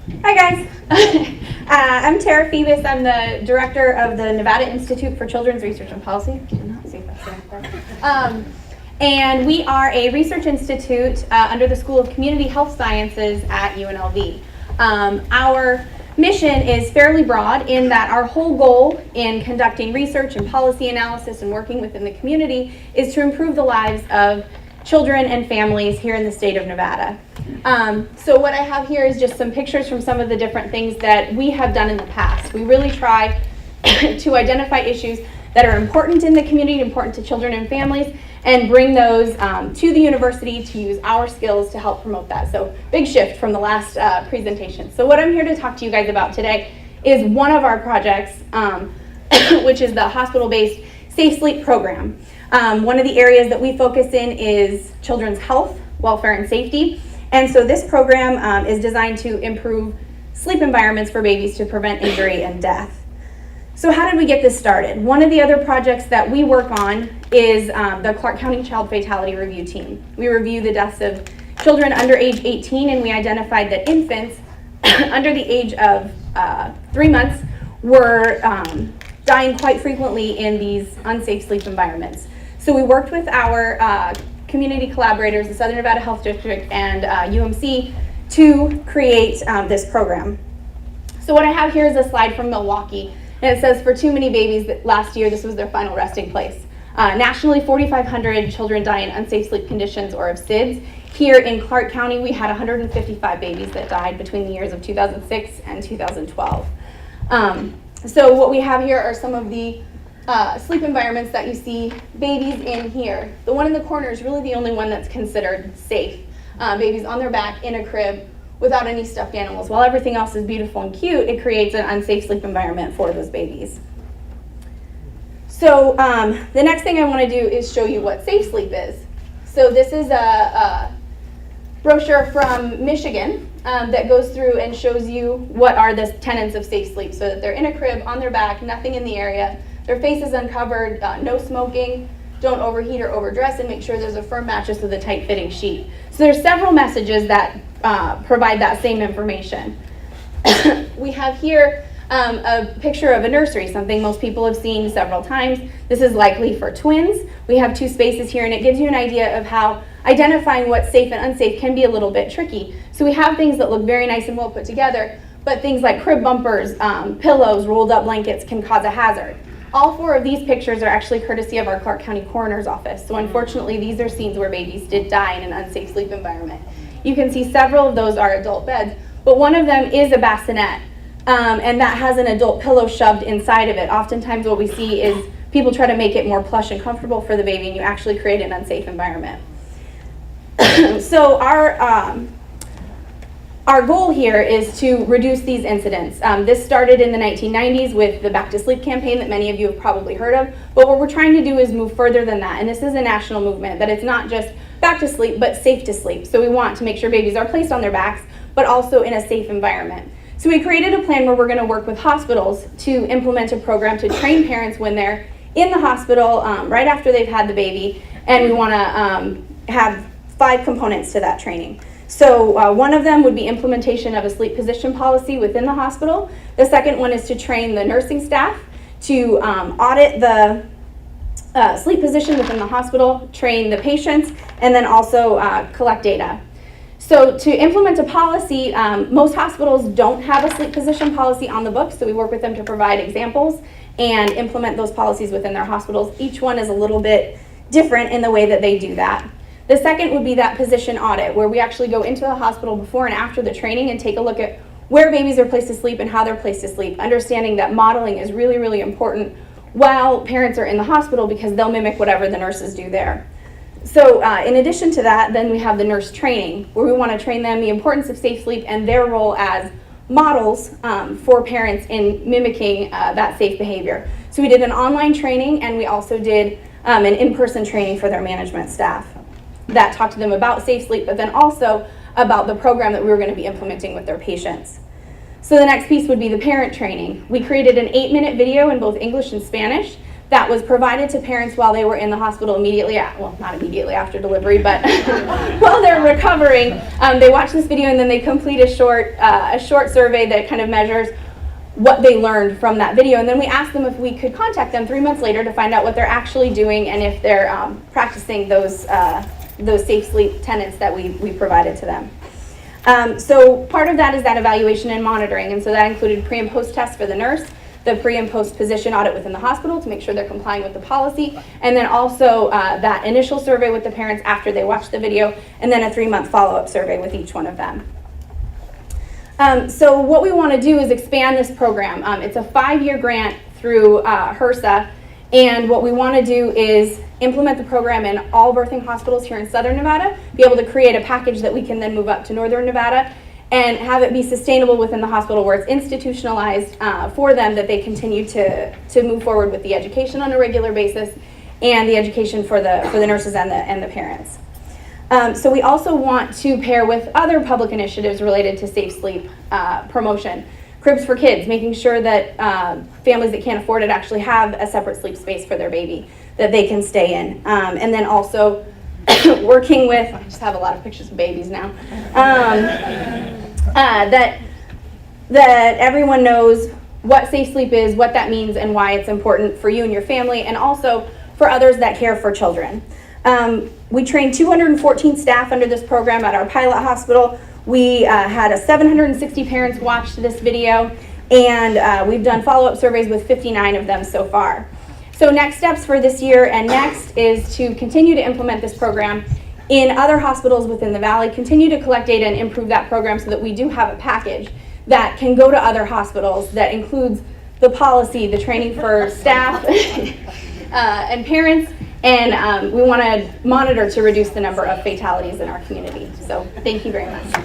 Hi guys, I'm Tara Phebus. I'm the director of the Nevada Institute for Children's Research and Policy. And we are a research institute under the School of Community Health Sciences at UNLV. Our mission is fairly broad in that our whole goal in conducting research and policy analysis and working within the community is to improve the lives of children and families here in the state of Nevada. So what I have here is just some pictures from some of the different things that we have done in the past. We really try to identify issues that are important in the community, important to children and families, and bring those to the university to use our skills to help promote that. So big shift from the last presentation. So what I'm here to talk to you guys about today is one of our projects, which is the hospital-based Safe Sleep program. One of the areas that we focus in is children's health, welfare, and safety. And so this program is designed to improve sleep environments for babies to prevent injury and death. So how did we get this started? One of the other projects that we work on is the Clark County Child Fatality Review Team. We review the deaths of children under age 18, and we identified that infants under the age of 3 months were dying quite frequently in these unsafe sleep environments. So we worked with our community collaborators, the Southern Nevada Health District and UMC, to create this program. So what I have here is a slide from Milwaukee, and it says, for too many babies, that last year this was their final resting place. Nationally, 4,500 children die in unsafe sleep conditions or of SIDS. Here in Clark County, we had 155 babies that died between the years of 2006 and 2012. So what we have here are some of the sleep environments that you see babies in here. The one in the corner is really the only one that's considered safe. Babies on their back in a crib without any stuffed animals. While everything else is beautiful and cute, it creates an unsafe sleep environment for those babies. So the next thing I want to do is show you what safe sleep is. So this is a brochure from Michigan that goes through and shows you what are the tenets of safe sleep. So that they're in a crib, on their back, nothing in the area, their face is uncovered, no smoking, don't overheat or overdress, and make sure there's a firm mattress with a tight-fitting sheet. So there's several messages that provide that same information. We have here a picture of a nursery, something most people have seen several times. This is likely for twins. We have 2 spaces here, and it gives you an idea of how identifying what's safe and unsafe can be a little bit tricky. So we have things that look very nice and well put together, but things like crib bumpers, pillows, rolled up blankets can cause a hazard. All 4 of these pictures are actually courtesy of our Clark County Coroner's Office. So unfortunately, these are scenes where babies did die in an unsafe sleep environment. You can see several of those are adult beds, but one of them is a bassinet, and that has an adult pillow shoved inside of it. Oftentimes what we see is people try to make it more plush and comfortable for the baby, and you actually create an unsafe environment. So our goal here is to reduce these incidents. This started in the 1990s with the Back to Sleep campaign that many of you have probably heard of, but what we're trying to do is move further than that, and this is a national movement, that it's not just back to sleep, but safe to sleep. So we want to make sure babies are placed on their backs, but also in a safe environment. So we created a plan where we're going to work with hospitals to implement a program to train parents when they're in the hospital right after they've had the baby, and we want to have 5 components to that training. So one of them would be implementation of a sleep position policy within the hospital. The second one is to train the nursing staff to audit the sleep position within the hospital, train the patients, and then also collect data. So to implement a policy, most hospitals don't have a sleep position policy on the books, so we work with them to provide examples and implement those policies within their hospitals. Each one is a little bit different in the way that they do that. The second would be that position audit, where we actually go into the hospital before and after the training and take a look at where babies are placed to sleep and how they're placed to sleep, understanding that modeling is really, really important while parents are in the hospital because they'll mimic whatever the nurses do there. So in addition to that, then we have the nurse training, where we want to train them the importance of safe sleep and their role as models for parents in mimicking that safe behavior. So we did an online training, and we also did an in-person training for their management staff that talked to them about safe sleep, but then also about the program that we were going to be implementing with their patients. So the next piece would be the parent training. We created an 8-minute video in both English and Spanish that was provided to parents while they were in the hospital immediately, well, not immediately after delivery, but while they're recovering. They watch this video and then they complete a short survey that kind of measures what they learned from that video. And then we asked them if we could contact them 3 months later to find out what they're actually doing and if they're practicing those safe sleep tenets that we provided to them. So part of that is that evaluation and monitoring, and so that included pre and post tests for the nurse, the pre and post position audit within the hospital to make sure they're complying with the policy, and then also that initial survey with the parents after they watched the video, and then a 3-month follow-up survey with each one of them. So what we want to do is expand this program. It's a 5-year grant through HRSA, and what we want to do is implement the program in all birthing hospitals here in Southern Nevada, be able to create a package that we can then move up to Northern Nevada, and have it be sustainable within the hospital where it's institutionalized for them, that they continue to move forward with the education on a regular basis and the education for the nurses and the parents. So we also want to pair with other public initiatives related to safe sleep promotion. Cribs for kids, making sure that families that can't afford it actually have a separate sleep space for their baby that they can stay in. And then also working with, I just have a lot of pictures of babies now, that everyone knows what safe sleep is, what that means, and why it's important for you and your family, and also for others that care for children. We trained 214 staff under this program at our pilot hospital. We had 760 parents watch this video, and we've done follow-up surveys with 59 of them so far. So next steps for this year and next is to continue to implement this program in other hospitals within the Valley, continue to collect data and improve that program so that we do have a package that can go to other hospitals that includes the policy, the training for staff and parents, and we want to monitor to reduce the number of fatalities in our community. So thank you very much.